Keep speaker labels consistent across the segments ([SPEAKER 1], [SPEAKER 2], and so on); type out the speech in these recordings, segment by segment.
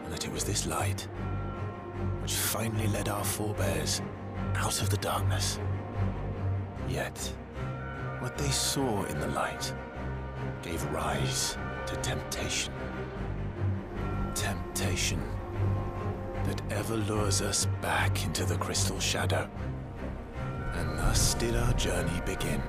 [SPEAKER 1] and that it was this light which finally led our forebears out of the darkness. Yet, what they saw in the light gave rise to temptation. Temptation that ever lures us back into the crystal shadow. And thus did our journey begin.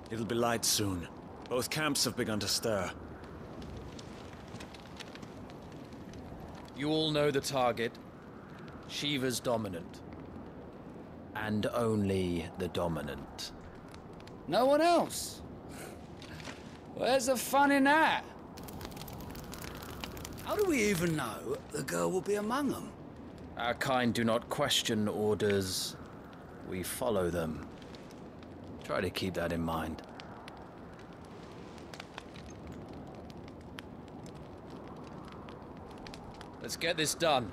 [SPEAKER 2] It'll be light soon. Both camps have begun to stir.
[SPEAKER 3] You all know the target. Shiva's dominant. And only the dominant.
[SPEAKER 4] No one else? Where's the fun in that? How do we even know the girl will be among them?
[SPEAKER 3] Our kind do not question orders. We follow them. Try to keep that in mind. Let's get this done.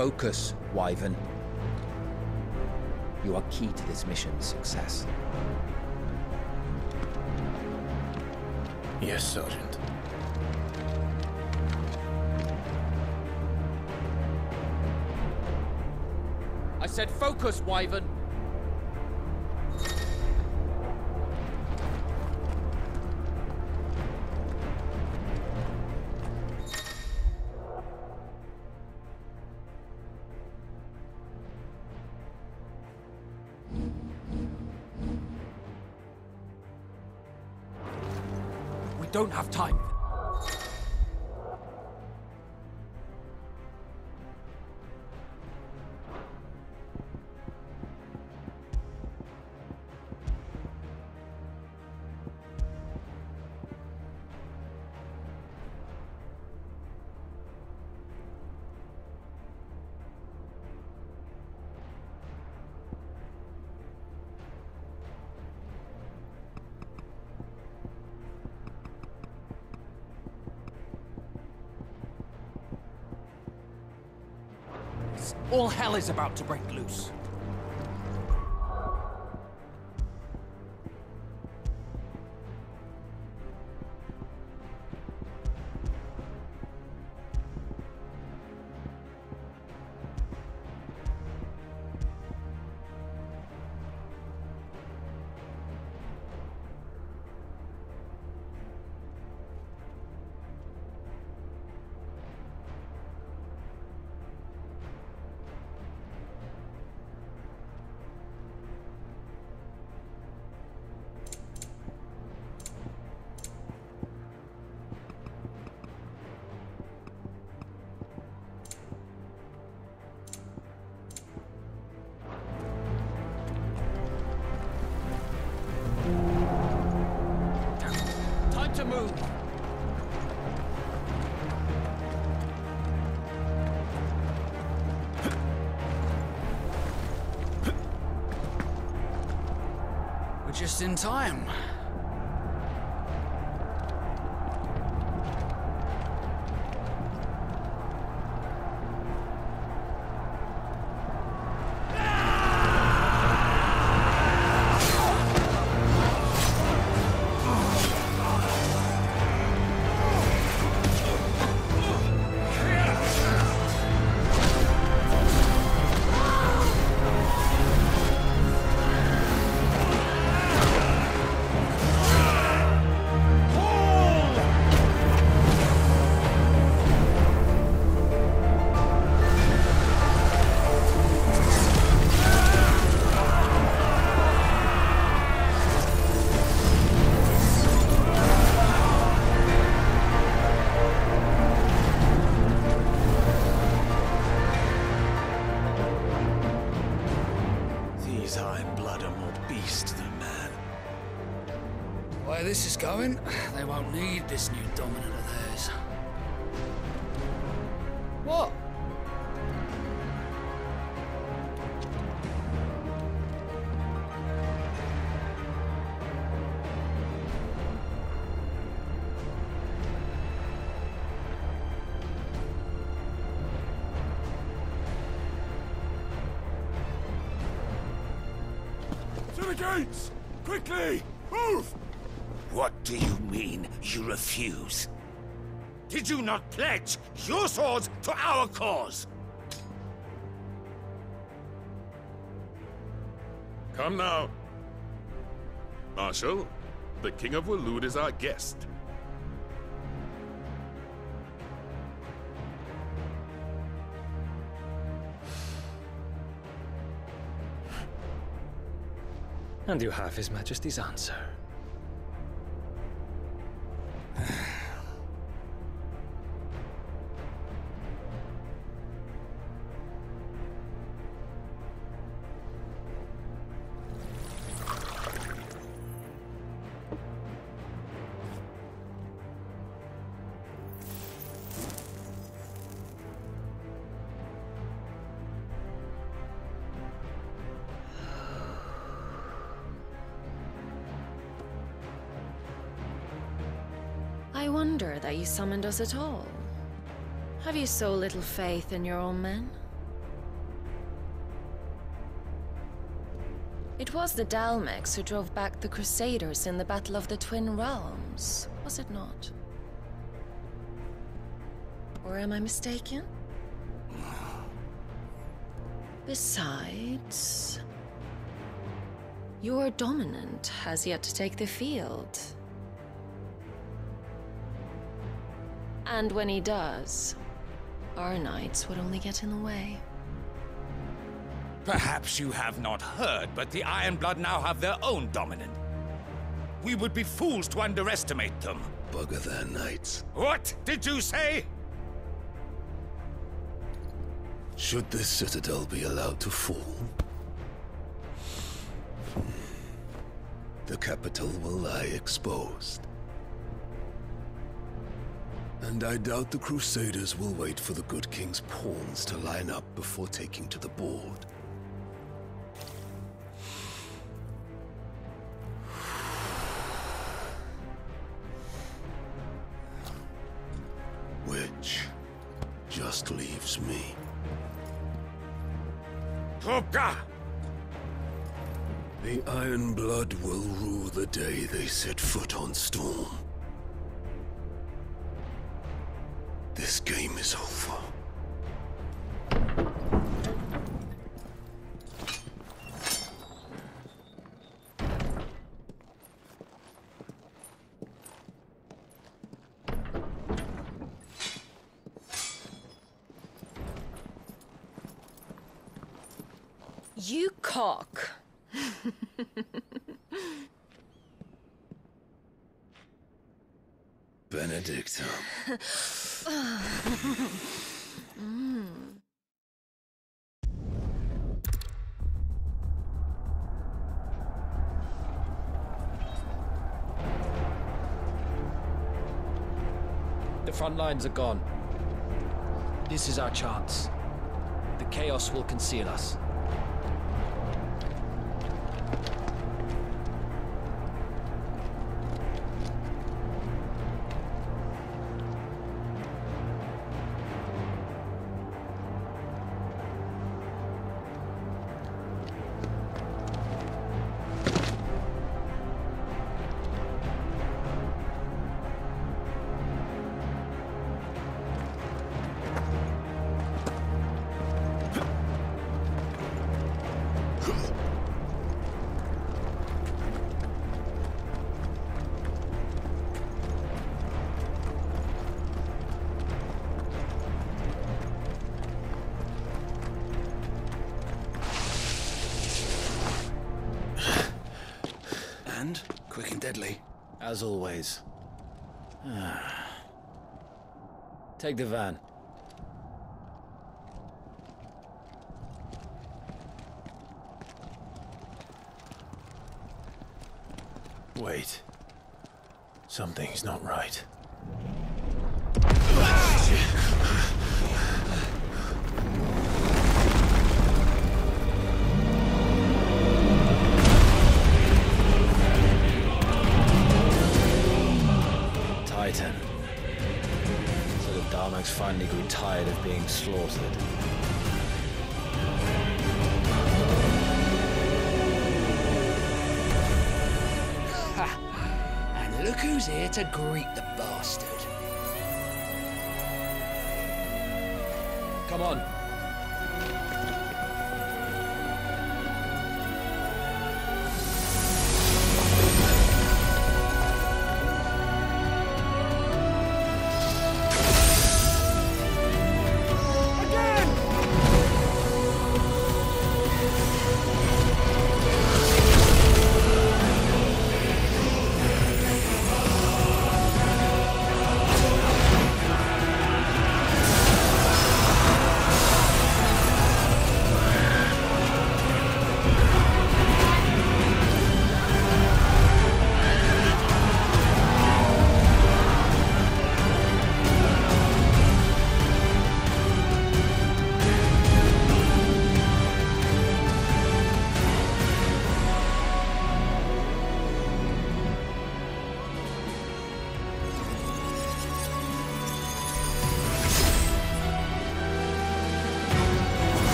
[SPEAKER 5] Focus, Wyvern. You are key to this mission's success.
[SPEAKER 1] Yes, Sergeant.
[SPEAKER 3] I said focus, Wyvern!
[SPEAKER 4] don't have time. All hell is about to break loose. Time to move. We're just in time.
[SPEAKER 2] These Iron Blood are more beast than man.
[SPEAKER 4] The way this is going, they won't need this new dominant of theirs. What?
[SPEAKER 2] To the gates! Quickly! Move!
[SPEAKER 6] What do you mean, you refuse? Did you not pledge your swords to our cause?
[SPEAKER 7] Come now. Marshal, the King of Waloed is our guest.
[SPEAKER 8] And you have His Majesty's answer.
[SPEAKER 9] I wonder that you summoned us at all. Have you so little faith in your own men? It was the Dalmex who drove back the Crusaders in the Battle of the Twin Realms, was it not? Or am I mistaken? Besides, your dominant has yet to take the field. And when he does, our knights would only get in the way.
[SPEAKER 6] Perhaps you have not heard, but the Iron Blood now have their own dominant. We would be fools to underestimate them.
[SPEAKER 10] Bugger their knights.
[SPEAKER 6] What did you say?
[SPEAKER 10] Should this citadel be allowed to fall, the capital will lie exposed. And I doubt the Crusaders will wait for the good king's pawns to line up before taking to the board. Which just leaves me.
[SPEAKER 6] Hopka!
[SPEAKER 10] The Iron Blood will rue the day they set foot on Storm. This game is over.
[SPEAKER 9] You cock.
[SPEAKER 10] Benedictum.
[SPEAKER 3] The front lines are gone. This is our chance. The chaos will conceal us.
[SPEAKER 6] And quick and deadly.
[SPEAKER 3] As always. Take the van.
[SPEAKER 1] Wait. Something's not right.
[SPEAKER 3] Titan. So the Darmaks finally grew tired of being slaughtered.
[SPEAKER 4] And look who's here to greet the bastard.
[SPEAKER 3] Come on.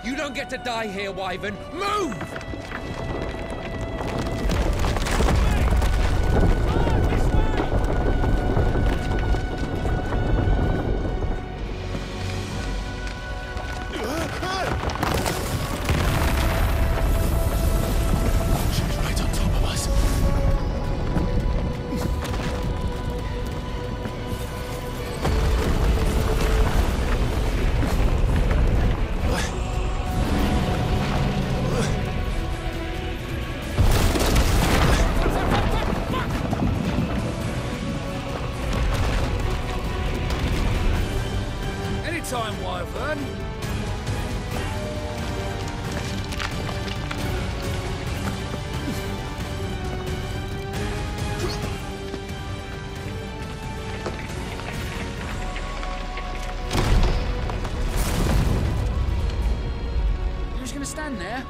[SPEAKER 5] You don't get to die here, Wyvern! Move!
[SPEAKER 1] She's right on top of us.
[SPEAKER 4] Anytime, Wyvern. You're just gonna stand there?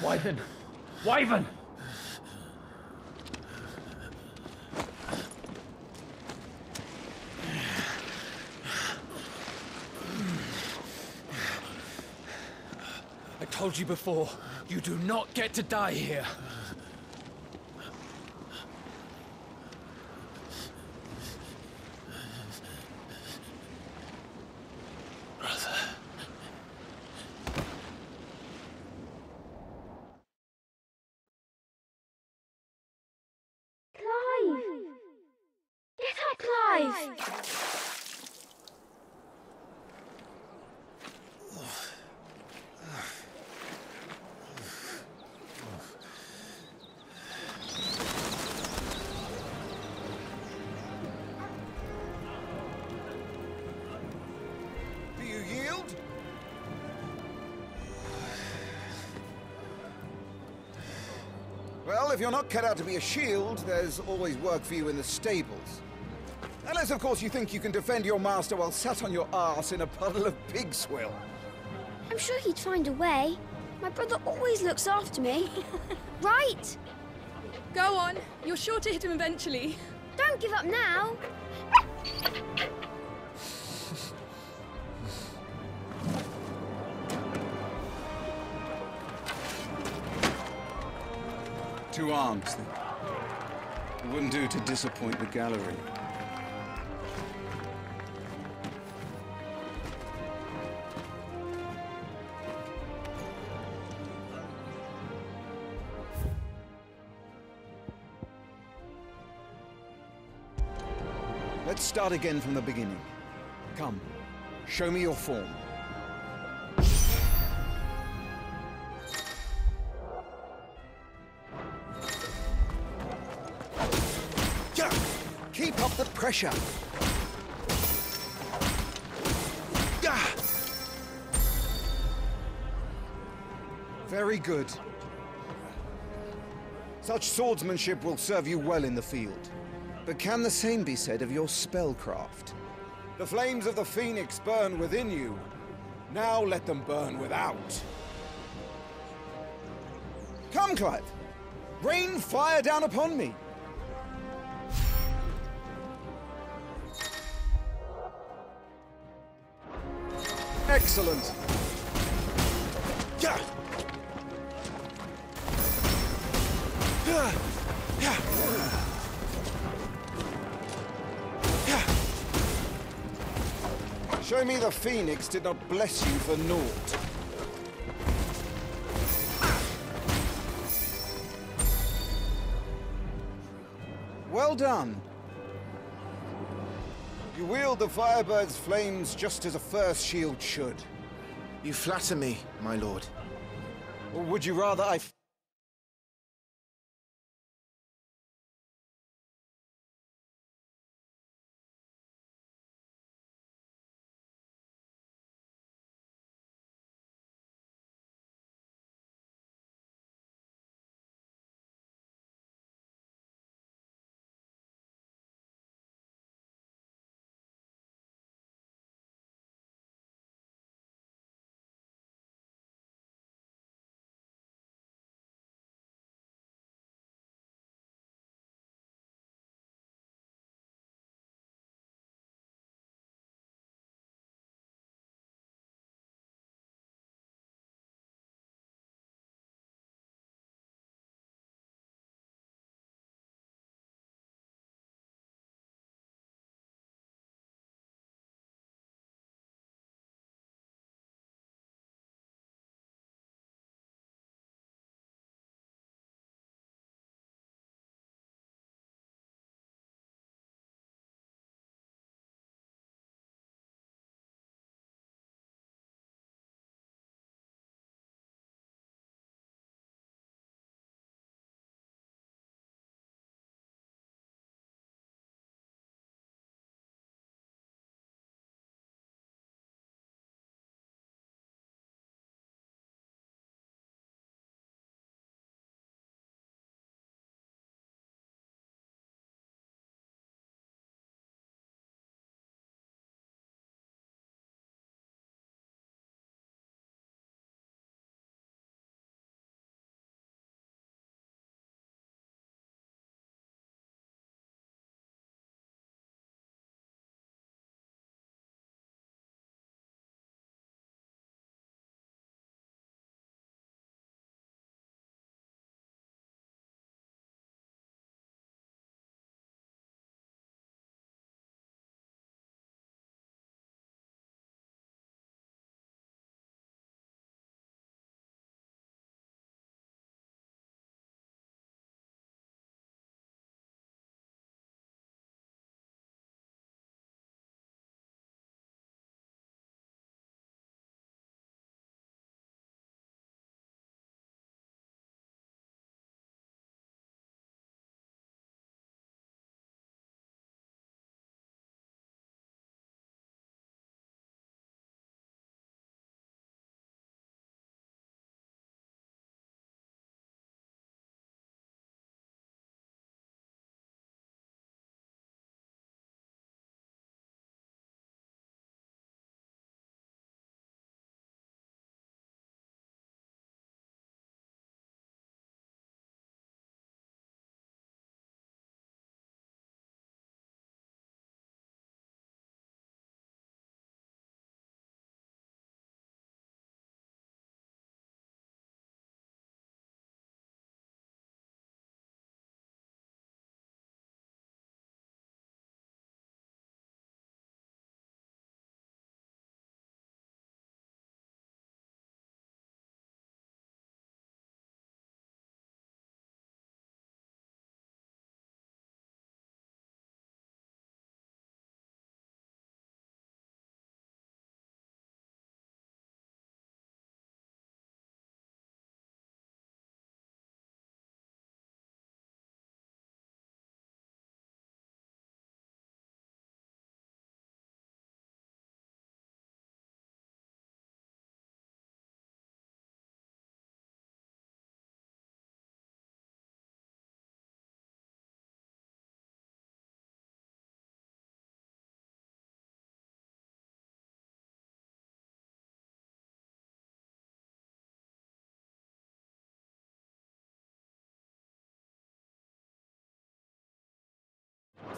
[SPEAKER 3] Wyvern! Wyvern! I told you before, you do not get to die here.
[SPEAKER 11] Get up, Clive!
[SPEAKER 6] Do you yield? Well, if you're not cut out to be a shield, there's always work for you in the stables. Unless, of course, you think you can defend your master while sat on your arse in a puddle of pig swill.
[SPEAKER 11] I'm sure he'd find a way. My brother always looks after me. Right?
[SPEAKER 12] Go on. You're sure to hit him eventually.
[SPEAKER 11] Don't give up now.
[SPEAKER 13] Two arms, then. It wouldn't do to disappoint the gallery.
[SPEAKER 6] Let's start again from the beginning. Come, show me your form. Yeah! Keep up the pressure! Yeah! Very good. Such swordsmanship will serve you well in the field. But can the same be said of your spellcraft? The flames of the Phoenix burn within you. Now let them burn without. Come, Clive. Rain fire down upon me. Excellent. Yeah. Yeah. Yeah. Show me the Phoenix did not bless you for naught. Well done. You wield the Firebird's flames just as a first shield should.
[SPEAKER 1] You flatter me, my lord.
[SPEAKER 6] Or would you rather I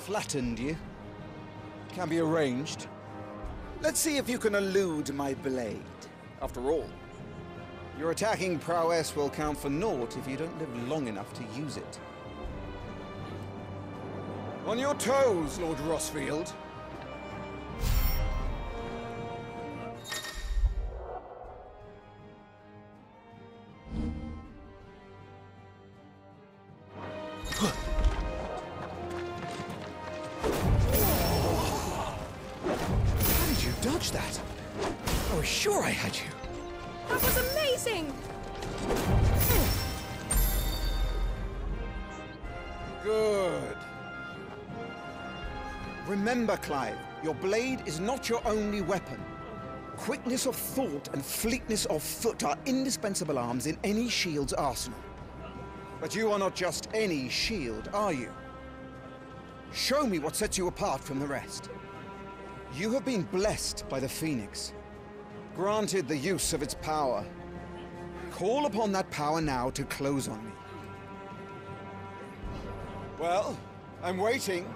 [SPEAKER 6] Flattened you? Can be arranged. Let's see if you can elude my blade. After all, your attacking prowess will count for naught if you don't live long enough to use it. On your toes, Lord Rossfield. How did you dodge that? I was sure I had you.
[SPEAKER 12] That was amazing!
[SPEAKER 6] Good. Remember, Clive, your blade is not your only weapon. Quickness of thought and fleetness of foot are indispensable arms in any shield's arsenal. But you are not just any shield, are you? Show me what sets you apart from the rest. You have been blessed by the Phoenix, granted the use of its power. Call upon that power now to close on me. Well, I'm waiting.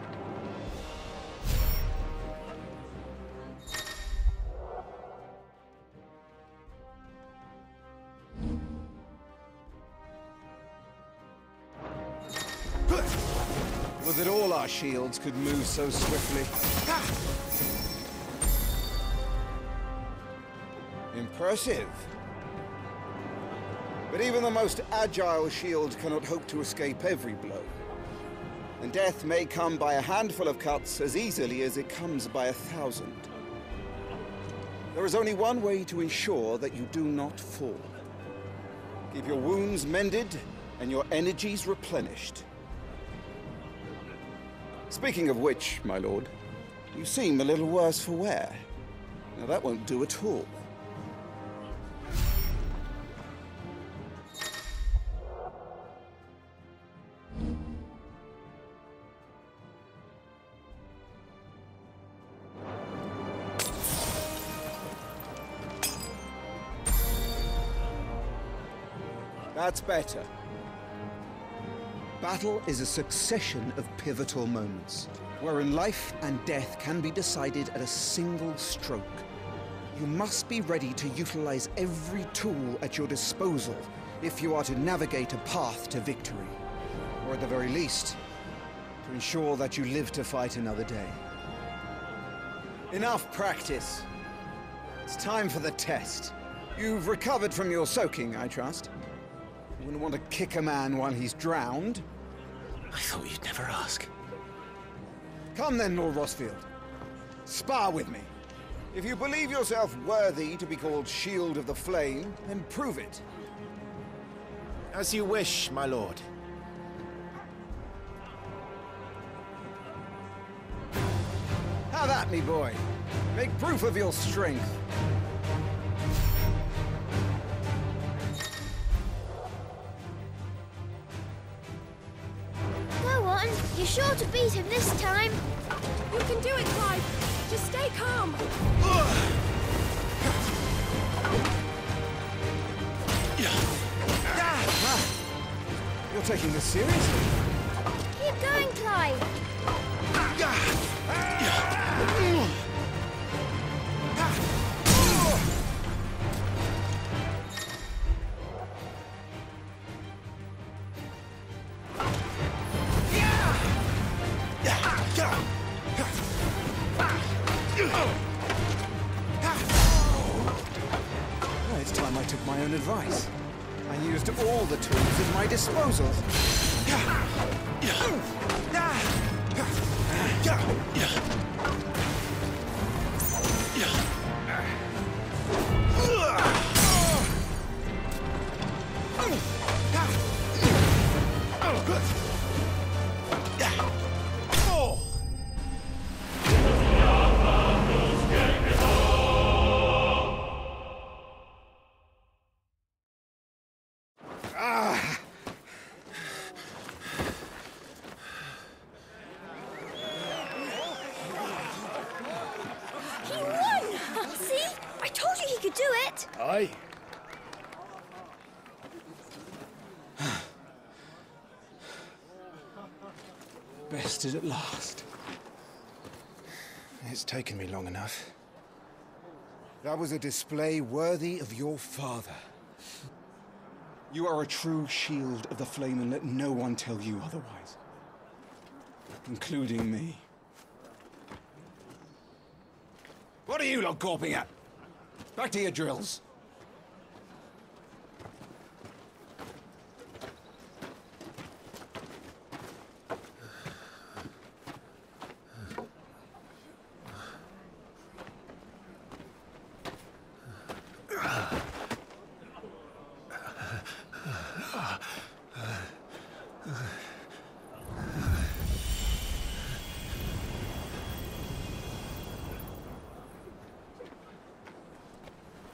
[SPEAKER 6] Would that all our shields could move so swiftly. Impressive. But even the most agile shield cannot hope to escape every blow. And death may come by a handful of cuts as easily as it comes by 1,000. There is only one way to ensure that you do not fall. Keep your wounds mended and your energies replenished. Speaking of which, my lord, you seem a little worse for wear. Now that won't do at all. That's better. Battle is a succession of pivotal moments, wherein life and death can be decided at a single stroke. You must be ready to utilize every tool at your disposal if you are to navigate a path to victory, or at the very least, to ensure that you live to fight another day. Enough practice. It's time for the test. You've recovered from your soaking, I trust. You wouldn't want to kick a man while he's drowned.
[SPEAKER 1] I thought you'd never ask.
[SPEAKER 6] Come then, Lord Rossfield. Spar with me. If you believe yourself worthy to be called Shield of the Flame, then prove it.
[SPEAKER 1] As you wish, my lord.
[SPEAKER 6] Have at me, boy. Make proof of your strength.
[SPEAKER 11] You're sure to beat him this time.
[SPEAKER 12] You can do it, Clive. Just stay calm.
[SPEAKER 6] You're taking this seriously.
[SPEAKER 11] Keep going, Clive.
[SPEAKER 6] Well, it's time I took my own advice. I used all the tools at my disposal.
[SPEAKER 4] Aye.
[SPEAKER 6] Bested at last. It's taken me long enough. That was a display worthy of your father. You are a true shield of the flame, and let no one tell you otherwise. Including me. What are you lot gawping at? Back to your drills.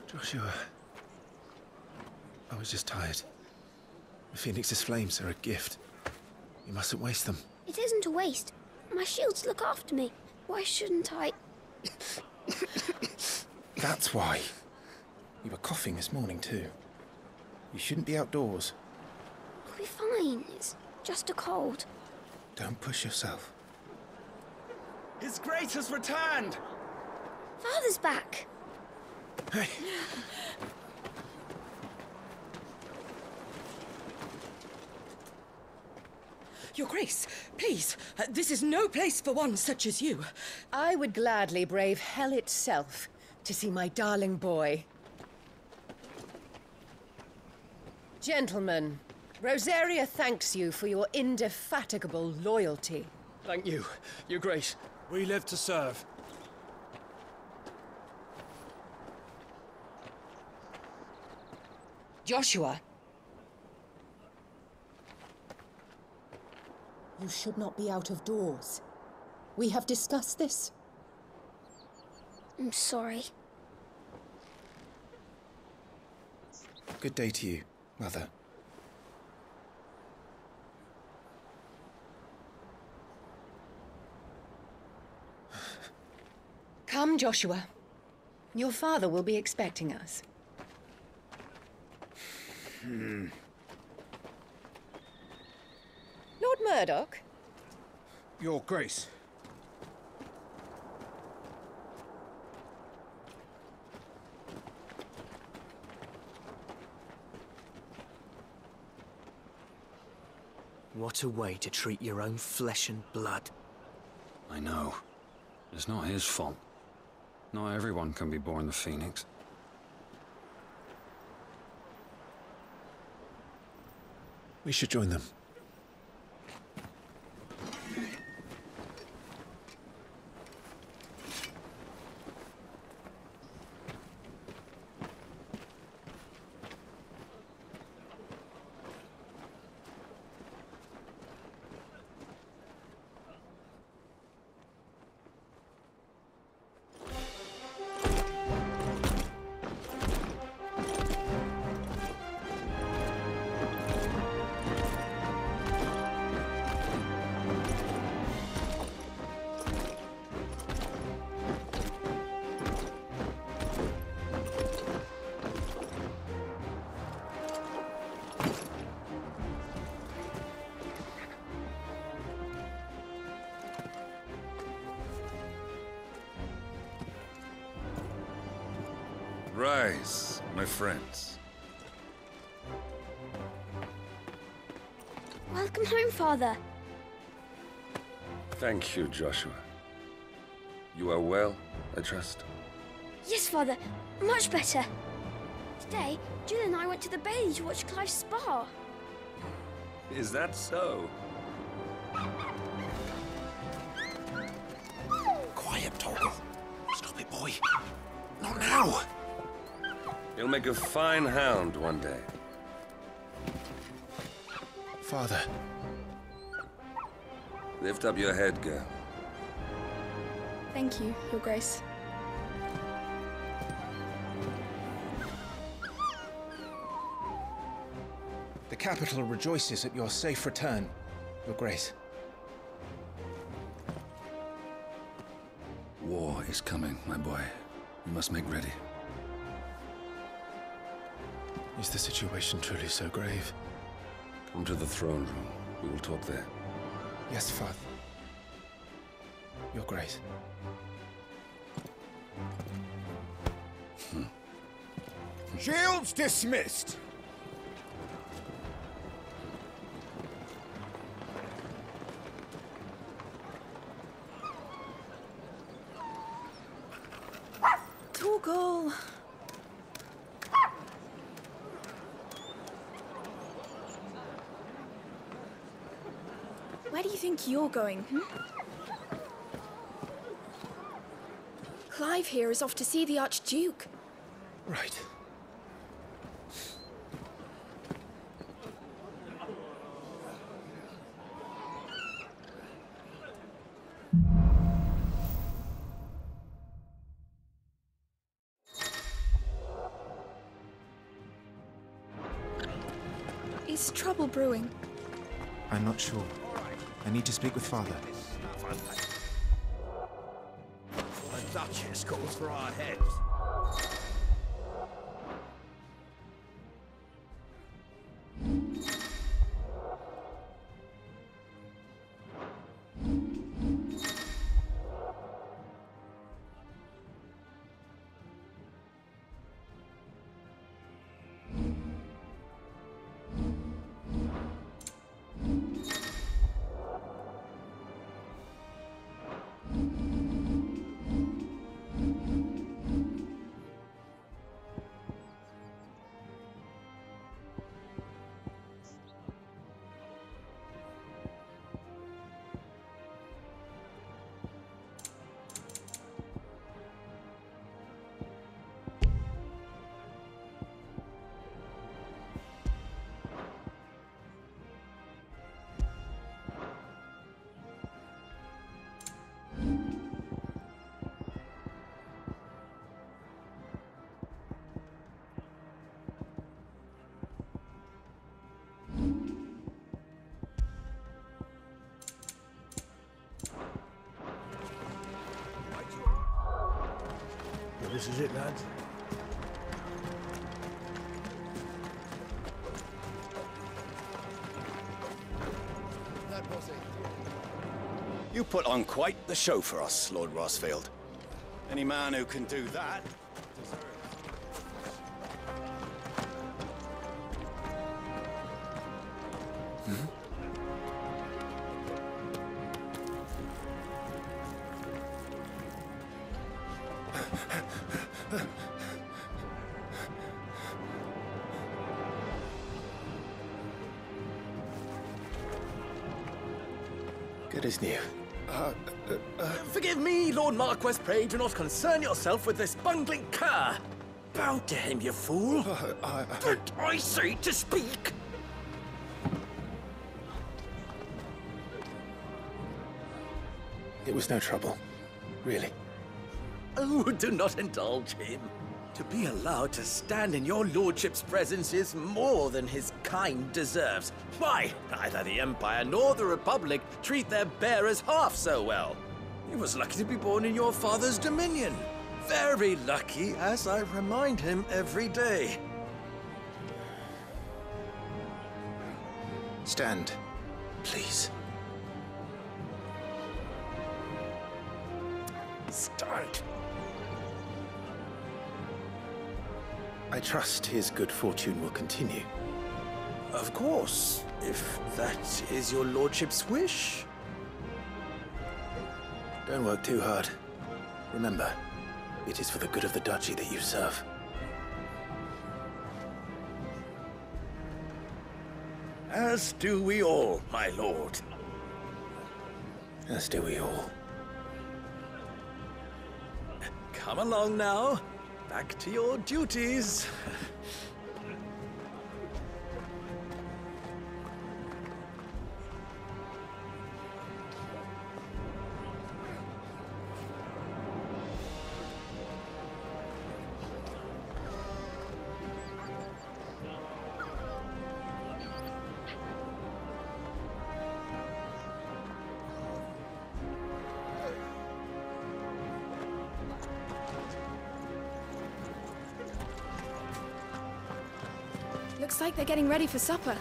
[SPEAKER 1] Joshua, I was just tired. The Phoenix's flames are a gift. You mustn't waste them.
[SPEAKER 11] It isn't a waste. My shields look after me. Why shouldn't I?
[SPEAKER 1] That's why. You were coughing this morning too. You shouldn't be outdoors.
[SPEAKER 11] I'll be fine. It's just a cold.
[SPEAKER 1] Don't push yourself.
[SPEAKER 6] His Grace has returned!
[SPEAKER 11] Father's back.
[SPEAKER 1] Hey!
[SPEAKER 14] Your Grace, please, this is no place for one such as you.
[SPEAKER 15] I would gladly brave hell itself to see my darling boy. Gentlemen, Rosaria thanks you for your indefatigable loyalty.
[SPEAKER 8] Thank you, Your Grace.
[SPEAKER 2] We live to serve.
[SPEAKER 15] Joshua. You should not be out of doors. We have discussed this.
[SPEAKER 11] I'm sorry.
[SPEAKER 1] Good day to you, Mother.
[SPEAKER 15] Come, Joshua. Your father will be expecting us. Lord Murdoch?
[SPEAKER 6] Your Grace.
[SPEAKER 16] What a way to treat your own flesh and blood.
[SPEAKER 3] I know. It's not his fault. Not everyone can be born the Phoenix.
[SPEAKER 1] We should join them.
[SPEAKER 17] Rise, my friends.
[SPEAKER 11] Welcome home, Father.
[SPEAKER 17] Thank you, Joshua. You are well, I trust?
[SPEAKER 11] Yes, Father. Much better. Today, Jill and I went to the Bailey to watch Clive's spa.
[SPEAKER 17] Is that so?
[SPEAKER 1] Quiet, Torgal. Stop it, boy. Not now.
[SPEAKER 17] You'll make a fine hound one day.
[SPEAKER 1] Father.
[SPEAKER 17] Lift up your head, girl.
[SPEAKER 12] Thank you, Your Grace.
[SPEAKER 1] The capital rejoices at your safe return, Your Grace.
[SPEAKER 17] War is coming, my boy. We must make ready.
[SPEAKER 1] Is the situation truly so grave?
[SPEAKER 17] Come to the throne room. We will talk there.
[SPEAKER 1] Yes, Father. Your Grace.
[SPEAKER 6] Shields dismissed!
[SPEAKER 12] Torgal. Where do you think you're going, Clive here is off to see the Archduke.
[SPEAKER 1] Right.
[SPEAKER 12] Is trouble brewing?
[SPEAKER 18] I'm not sure. I need to speak with Father.
[SPEAKER 19] The Duchess calls for our heads.
[SPEAKER 20] This is it, lads.
[SPEAKER 19] That was it.
[SPEAKER 21] You put on quite the show for us, Lord Rossfield. Any man who can do that deserves...
[SPEAKER 1] Good as new.
[SPEAKER 16] Forgive me, Lord Marquess. Pray do not concern yourself with this bungling cur. Bow to him, you fool. But I say to speak.
[SPEAKER 1] It was no trouble. Really.
[SPEAKER 16] Oh, do not indulge him. To be allowed to stand in your lordship's presence is more than his kind deserves. Why, neither the Empire nor the Republic treat their bearers half so well. He was lucky to be born in your father's dominion. Very lucky, as I remind him every day.
[SPEAKER 1] Stand, please.
[SPEAKER 16] Stand.
[SPEAKER 1] I trust his good fortune will continue.
[SPEAKER 16] Of course, if that is your lordship's wish.
[SPEAKER 1] Don't work too hard. Remember, it is for the good of the duchy that you serve.
[SPEAKER 16] As do we all, my lord.
[SPEAKER 1] As do we all.
[SPEAKER 16] Come along now. Back to your duties.
[SPEAKER 12] Looks like they're getting ready for supper.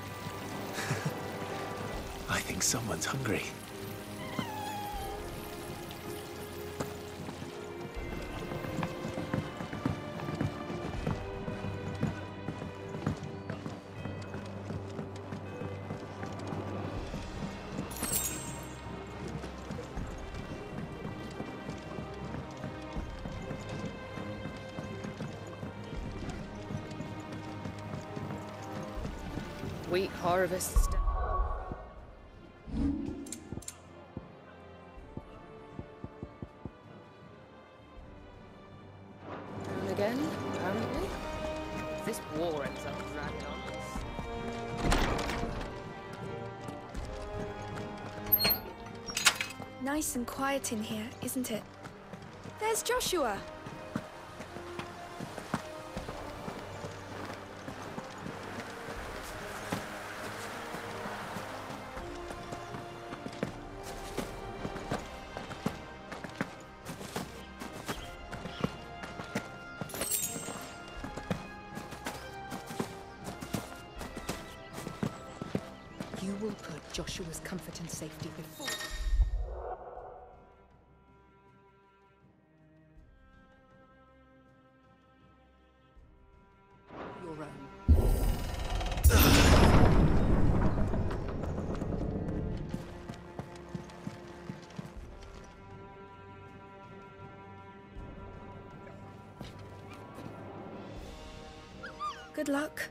[SPEAKER 1] I think someone's hungry.
[SPEAKER 9] wheat harvests. And again, apparently. If this war ends up dragging on us.
[SPEAKER 12] Nice and quiet in here, isn't it? There's Joshua.
[SPEAKER 15] You will put Joshua's comfort and safety before... your own.
[SPEAKER 12] Good luck.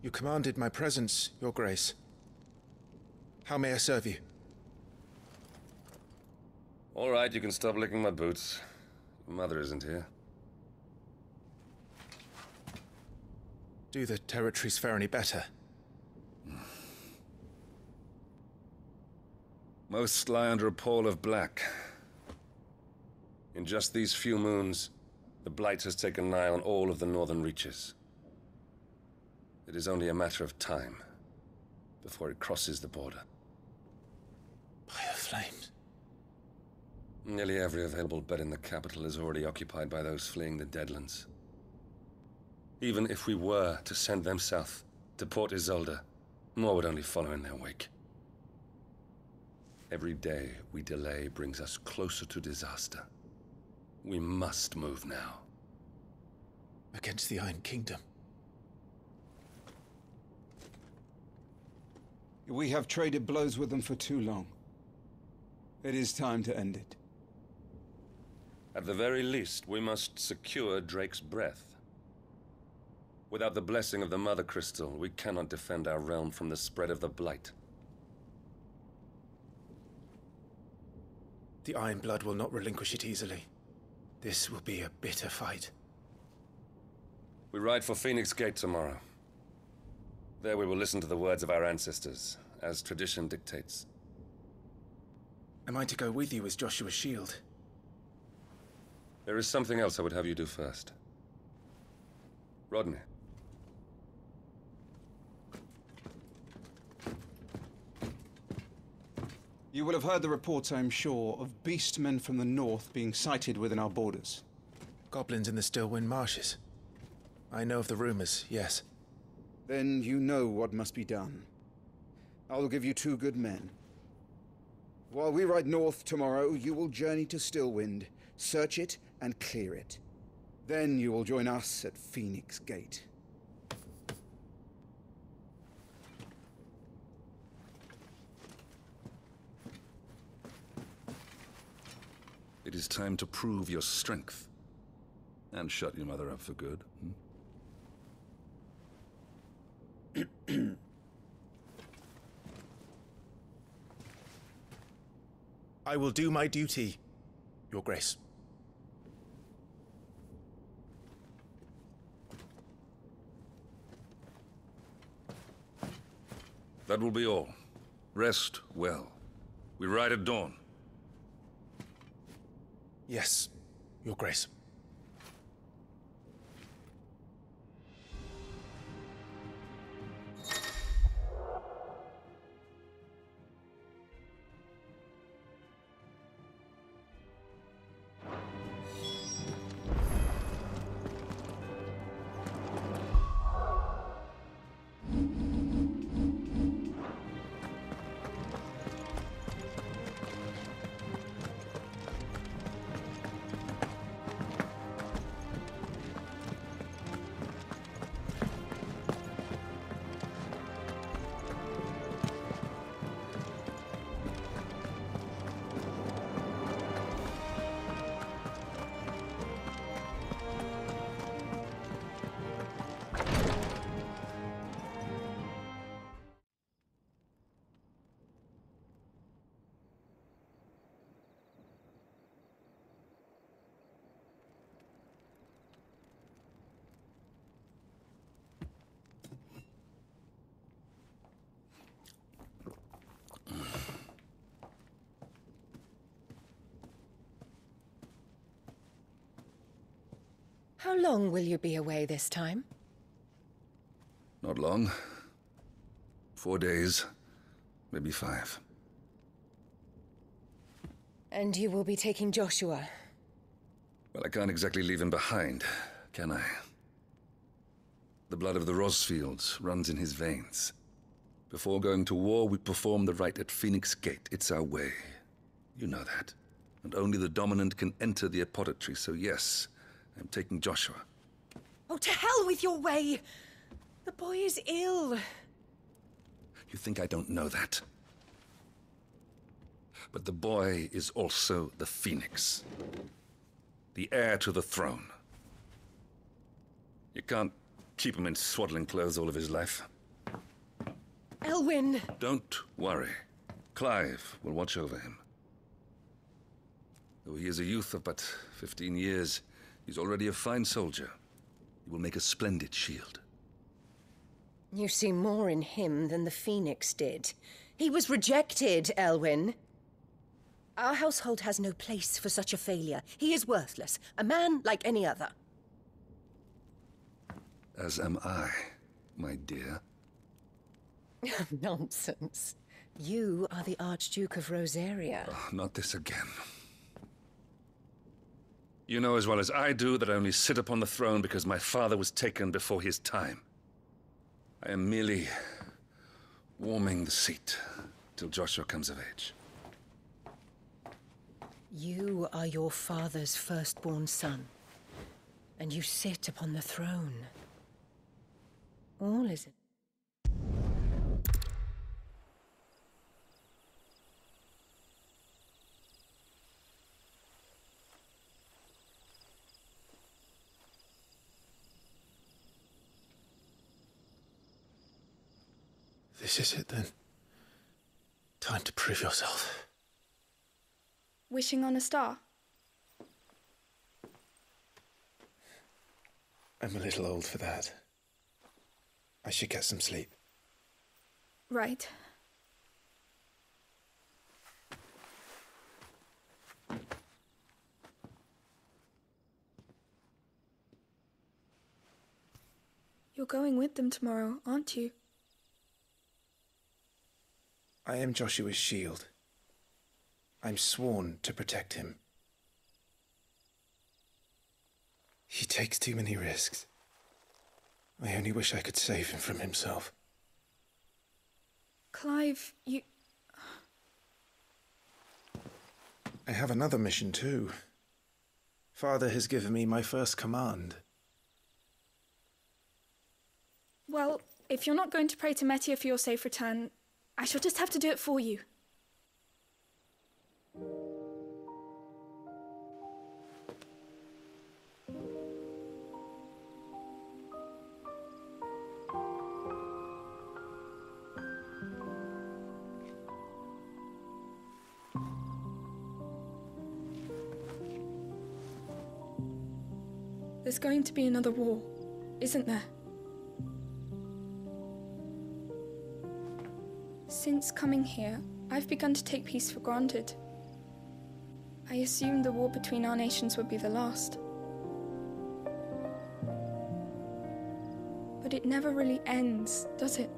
[SPEAKER 18] You commanded my presence, Your Grace. How may I serve you?
[SPEAKER 17] All right, you can stop licking my boots. Your mother isn't here.
[SPEAKER 18] Do the territories fare any better?
[SPEAKER 17] Most lie under a pall of black. In just these few moons, the Blight has taken nigh on all of the northern reaches. It is only a matter of time before it crosses the border.
[SPEAKER 18] By the flames.
[SPEAKER 17] Nearly every available bed in the capital is already occupied by those fleeing the Deadlands. Even if we were to send them south, to Port Isolde, more would only follow in their wake. Every day we delay brings us closer to disaster. We must move now.
[SPEAKER 18] Against the Iron Kingdom.
[SPEAKER 6] We have traded blows with them for too long. It is time to end it.
[SPEAKER 17] At the very least, we must secure Drake's breath. Without the blessing of the Mother Crystal, we cannot defend our realm from the spread of the Blight.
[SPEAKER 18] The Iron Blood will not relinquish it easily. This will be a bitter fight.
[SPEAKER 17] We ride for Phoenix Gate tomorrow. There we will listen to the words of our ancestors, as tradition dictates.
[SPEAKER 18] Am I to go with you as Joshua's shield?
[SPEAKER 17] There is something else I would have you do first. Rodney.
[SPEAKER 6] You will have heard the reports, I am sure, of beastmen from the north being sighted within our borders.
[SPEAKER 18] Goblins in the Stillwind Marshes. I know of the rumors, yes.
[SPEAKER 6] Then you know what must be done. I will give you 2 good men. While we ride north tomorrow, you will journey to Stillwind, search it and clear it. Then you will join us at Phoenix Gate.
[SPEAKER 7] It is time to prove your strength. And shut your mother up for good.
[SPEAKER 18] I will do my duty, Your Grace.
[SPEAKER 7] That will be all. Rest well. We ride at dawn.
[SPEAKER 18] Yes, Your Grace.
[SPEAKER 15] How long will you be away this time?
[SPEAKER 7] Not long. 4 days, maybe 5.
[SPEAKER 15] And you will be taking Joshua?
[SPEAKER 7] Well, I can't exactly leave him behind, can I? The blood of the Rosfields runs in his veins. Before going to war, we perform the rite at Phoenix Gate. It's our way. You know that. And only the dominant can enter the apothecary, so yes, I'm taking Joshua.
[SPEAKER 15] Oh, to hell with your way! The boy is ill.
[SPEAKER 7] You think I don't know that? But the boy is also the Phoenix. The heir to the throne. You can't keep him in swaddling clothes all of his life.
[SPEAKER 15] Elwyn!
[SPEAKER 7] Don't worry. Clive will watch over him. Though he is a youth of but 15 years, he's already a fine soldier. He will make a splendid shield.
[SPEAKER 15] You see more in him than the Phoenix did. He was rejected, Elwyn. Our household has no place for such a failure. He is worthless, a man like any other.
[SPEAKER 7] As am I, my dear.
[SPEAKER 15] Nonsense. You are the Archduke of Rosaria.
[SPEAKER 7] Oh, not this again. You know as well as I do that I only sit upon the throne because my father was taken before his time. I am merely warming the seat till Joshua comes of age.
[SPEAKER 15] You are your father's firstborn son, and you sit upon the throne. All is it.
[SPEAKER 1] This is it then. Time to prove yourself.
[SPEAKER 12] Wishing on a star?
[SPEAKER 1] I'm a little old for that. I should get some sleep.
[SPEAKER 12] Right. You're going with them tomorrow, aren't you?
[SPEAKER 1] I am Joshua's shield. I'm sworn to protect him. He takes too many risks. I only wish I could save him from himself.
[SPEAKER 12] Clive, you...
[SPEAKER 1] I have another mission too. Father has given me my first command.
[SPEAKER 12] Well, if you're not going to pray to Metia for your safe return, I shall just have to do it for you. There's going to be another war, isn't there? Since coming here, I've begun to take peace for granted. I assumed the war between our nations would be the last. But it never really ends, does it?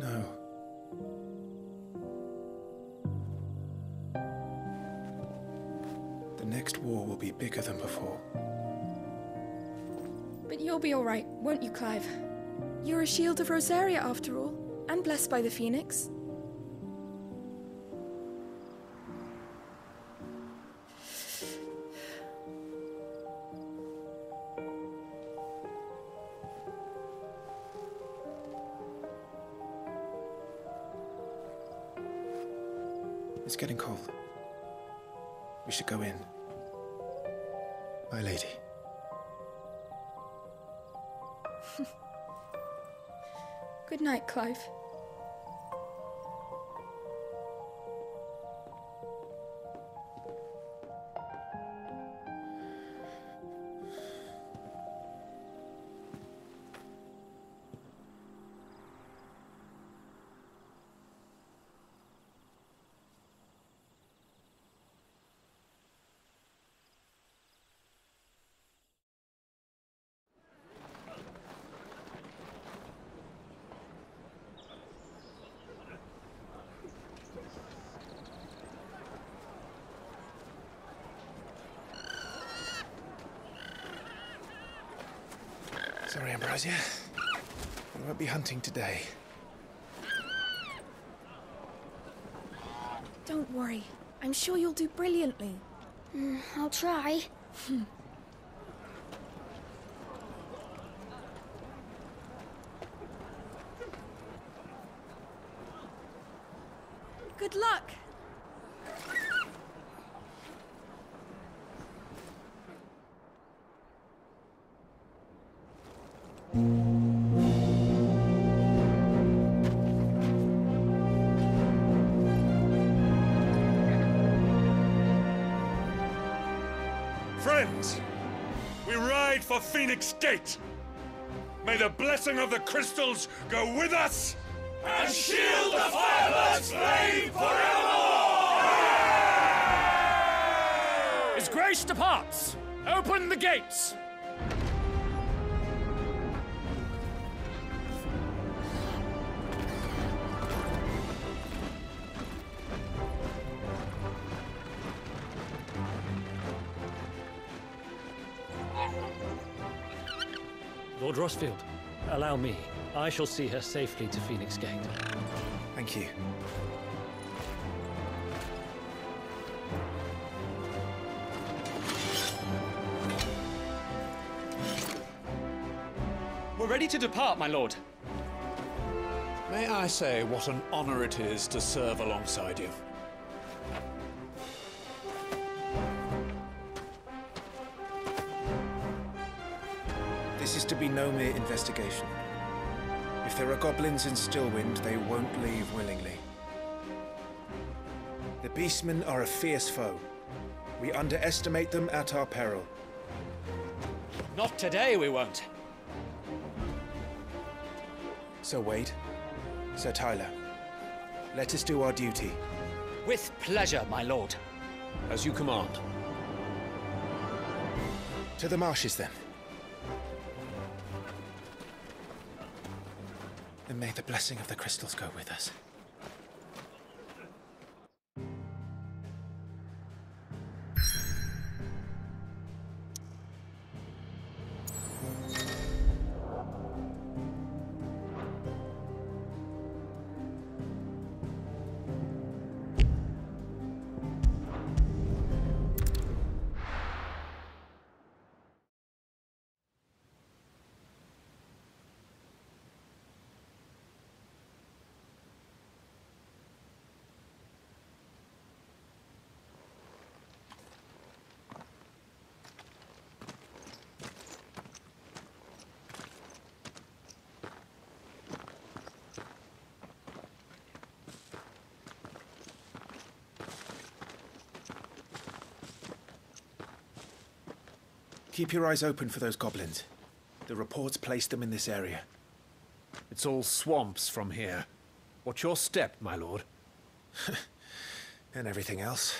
[SPEAKER 1] No. The next war will be bigger than before.
[SPEAKER 12] But you'll be all right, won't you, Clive? You're a shield of Rosaria, after all, and blessed by the Phoenix.
[SPEAKER 1] It's getting cold. We should go in. My lady.
[SPEAKER 12] Good night, Clive.
[SPEAKER 18] Sorry, Ambrosia. We won't be hunting today.
[SPEAKER 12] Don't worry. I'm sure you'll do brilliantly.
[SPEAKER 11] I'll try.
[SPEAKER 12] Good luck!
[SPEAKER 10] Friends, we ride for Phoenix Gate. May the blessing of the crystals go with us
[SPEAKER 19] And shield the Firebird's flame forevermore!
[SPEAKER 5] His Grace departs! Open the gates!
[SPEAKER 22] Lord Rossfield, allow me. I shall see her safely to Phoenix Gate.
[SPEAKER 18] Thank you.
[SPEAKER 5] We're ready to depart, my lord.
[SPEAKER 23] May I say what an honor it is to serve alongside you?
[SPEAKER 18] This is to be no mere investigation. If there are goblins in Stillwind, they won't leave willingly. The Beastmen are a fierce foe. We underestimate them at our peril.
[SPEAKER 5] Not today, we won't.
[SPEAKER 18] Sir Wade, Sir Tyler, let us do our duty.
[SPEAKER 5] With pleasure, my lord.
[SPEAKER 23] As you command.
[SPEAKER 18] To the marshes, then. And may the blessing of the crystals go with us. Keep your eyes open for those goblins. The reports place them in this area.
[SPEAKER 23] It's all swamps from here. What's your step, my lord?
[SPEAKER 18] And everything else.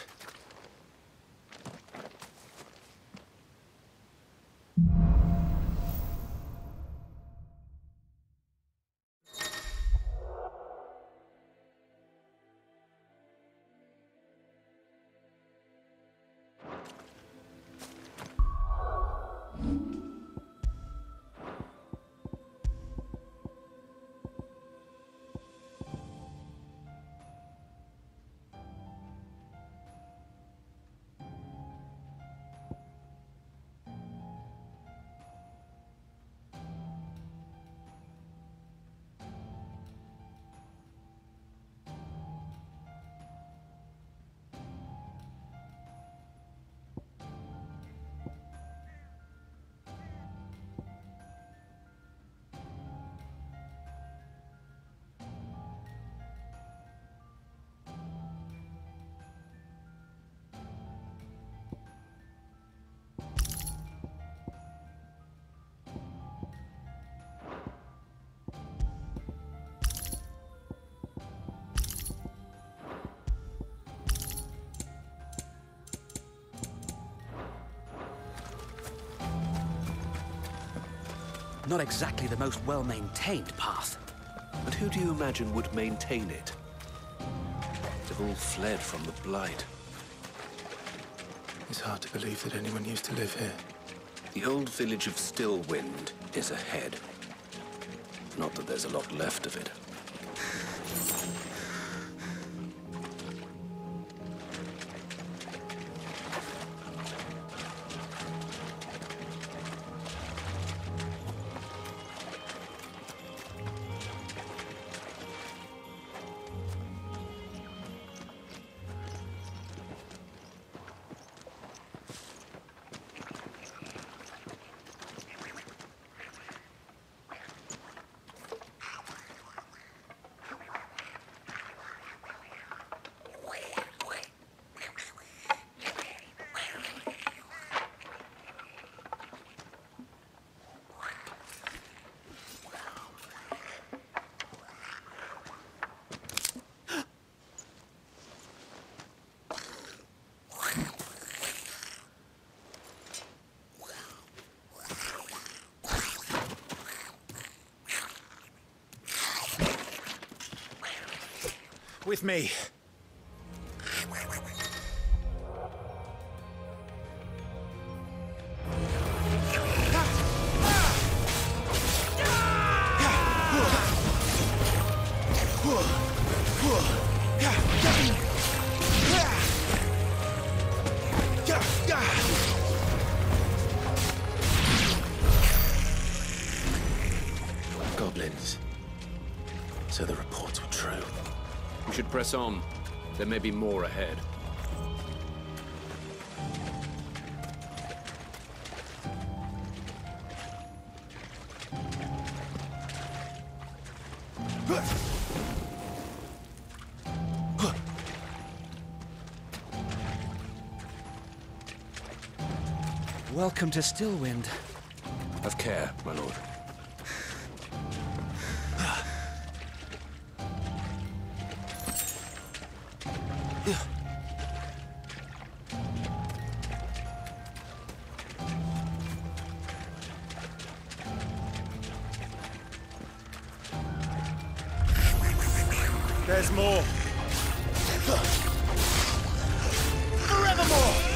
[SPEAKER 16] Not exactly the most well-maintained path.
[SPEAKER 24] And who do you imagine would maintain it? They've all fled from the Blight.
[SPEAKER 18] It's hard to believe that anyone used to live here.
[SPEAKER 24] The old village of Stillwind is ahead. Not that there's a lot left of it.
[SPEAKER 18] With me.
[SPEAKER 1] Goblins. So the reports were true.
[SPEAKER 24] We should press on. There may be more ahead.
[SPEAKER 18] Welcome to Stillwind.
[SPEAKER 24] Have care, my lord.
[SPEAKER 18] There's more. Forevermore!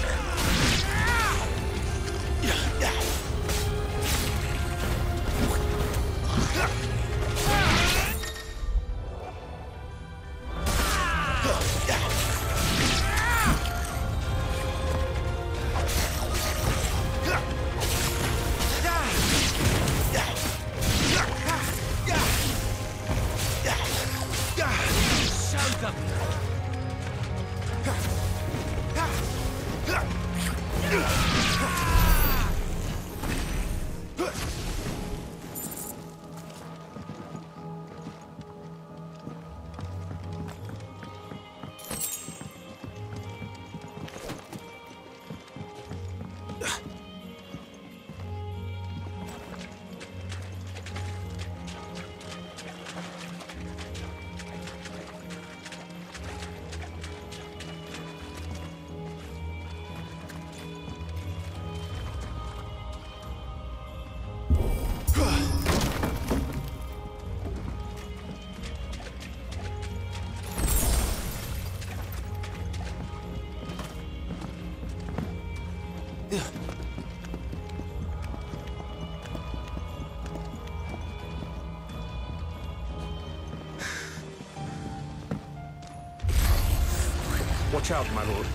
[SPEAKER 24] Watch out, my lord.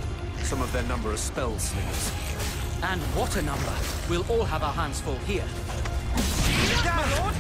[SPEAKER 24] Some of their number are spell slingers.
[SPEAKER 5] And what a number! We'll all have our hands full here. My lord!